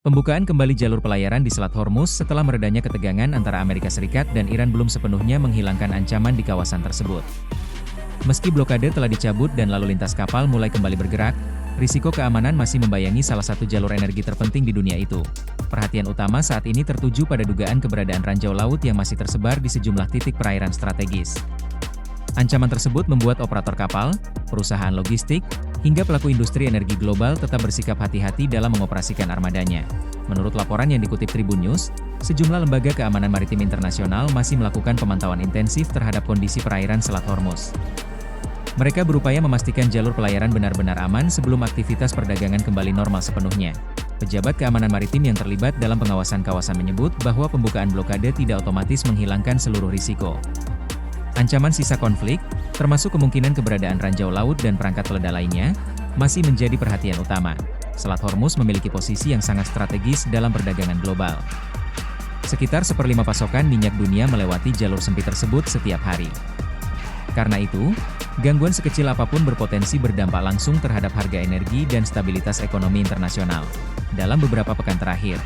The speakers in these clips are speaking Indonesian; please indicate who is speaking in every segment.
Speaker 1: Pembukaan kembali jalur pelayaran di Selat Hormuz setelah meredanya ketegangan antara Amerika Serikat dan Iran belum sepenuhnya menghilangkan ancaman di kawasan tersebut. Meski blokade telah dicabut dan lalu lintas kapal mulai kembali bergerak, risiko keamanan masih membayangi salah satu jalur energi terpenting di dunia itu. Perhatian utama saat ini tertuju pada dugaan keberadaan ranjau laut yang masih tersebar di sejumlah titik perairan strategis. Ancaman tersebut membuat operator kapal, perusahaan logistik, hingga pelaku industri energi global tetap bersikap hati-hati dalam mengoperasikan armadanya. Menurut laporan yang dikutip Tribun News, sejumlah lembaga keamanan maritim internasional masih melakukan pemantauan intensif terhadap kondisi perairan Selat Hormuz. Mereka berupaya memastikan jalur pelayaran benar-benar aman sebelum aktivitas perdagangan kembali normal sepenuhnya. Pejabat keamanan maritim yang terlibat dalam pengawasan kawasan menyebut bahwa pembukaan blokade tidak otomatis menghilangkan seluruh risiko. Ancaman sisa konflik, termasuk kemungkinan keberadaan ranjau laut dan perangkat peledak lainnya, masih menjadi perhatian utama. Selat Hormuz memiliki posisi yang sangat strategis dalam perdagangan global. Sekitar 1/5 pasokan minyak dunia melewati jalur sempit tersebut setiap hari. Karena itu, gangguan sekecil apapun berpotensi berdampak langsung terhadap harga energi dan stabilitas ekonomi internasional. Dalam beberapa pekan terakhir,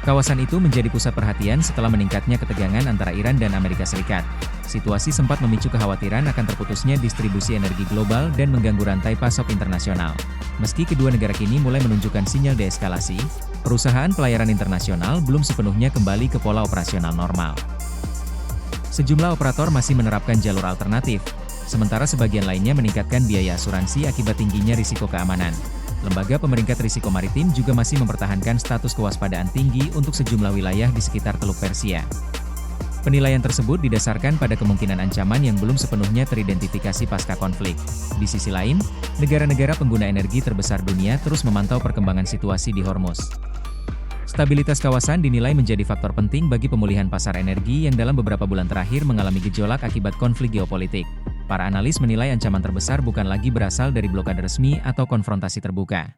Speaker 1: kawasan itu menjadi pusat perhatian setelah meningkatnya ketegangan antara Iran dan Amerika Serikat. Situasi sempat memicu kekhawatiran akan terputusnya distribusi energi global dan mengganggu rantai pasok internasional. Meski kedua negara kini mulai menunjukkan sinyal deeskalasi, perusahaan pelayaran internasional belum sepenuhnya kembali ke pola operasional normal. Sejumlah operator masih menerapkan jalur alternatif, sementara sebagian lainnya meningkatkan biaya asuransi akibat tingginya risiko keamanan. Lembaga pemeringkat risiko maritim juga masih mempertahankan status kewaspadaan tinggi untuk sejumlah wilayah di sekitar Teluk Persia. Penilaian tersebut didasarkan pada kemungkinan ancaman yang belum sepenuhnya teridentifikasi pasca konflik. Di sisi lain, negara-negara pengguna energi terbesar dunia terus memantau perkembangan situasi di Hormuz. Stabilitas kawasan dinilai menjadi faktor penting bagi pemulihan pasar energi yang dalam beberapa bulan terakhir mengalami gejolak akibat konflik geopolitik. Para analis menilai ancaman terbesar bukan lagi berasal dari blokade resmi atau konfrontasi terbuka,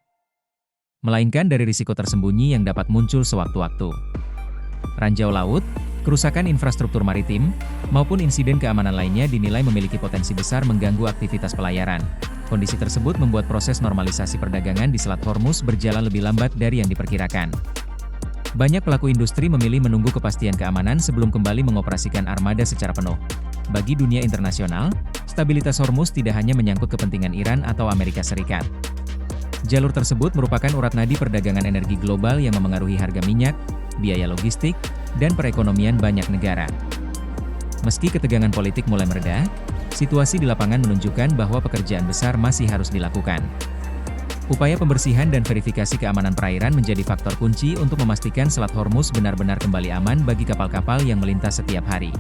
Speaker 1: melainkan dari risiko tersembunyi yang dapat muncul sewaktu-waktu. Ranjau laut, kerusakan infrastruktur maritim, maupun insiden keamanan lainnya dinilai memiliki potensi besar mengganggu aktivitas pelayaran. Kondisi tersebut membuat proses normalisasi perdagangan di Selat Hormuz berjalan lebih lambat dari yang diperkirakan. Banyak pelaku industri memilih menunggu kepastian keamanan sebelum kembali mengoperasikan armada secara penuh. Bagi dunia internasional, stabilitas Hormuz tidak hanya menyangkut kepentingan Iran atau Amerika Serikat. Jalur tersebut merupakan urat nadi perdagangan energi global yang memengaruhi harga minyak, biaya logistik, dan perekonomian banyak negara. Meski ketegangan politik mulai mereda, situasi di lapangan menunjukkan bahwa pekerjaan besar masih harus dilakukan. Upaya pembersihan dan verifikasi keamanan perairan menjadi faktor kunci untuk memastikan Selat Hormuz benar-benar kembali aman bagi kapal-kapal yang melintas setiap hari.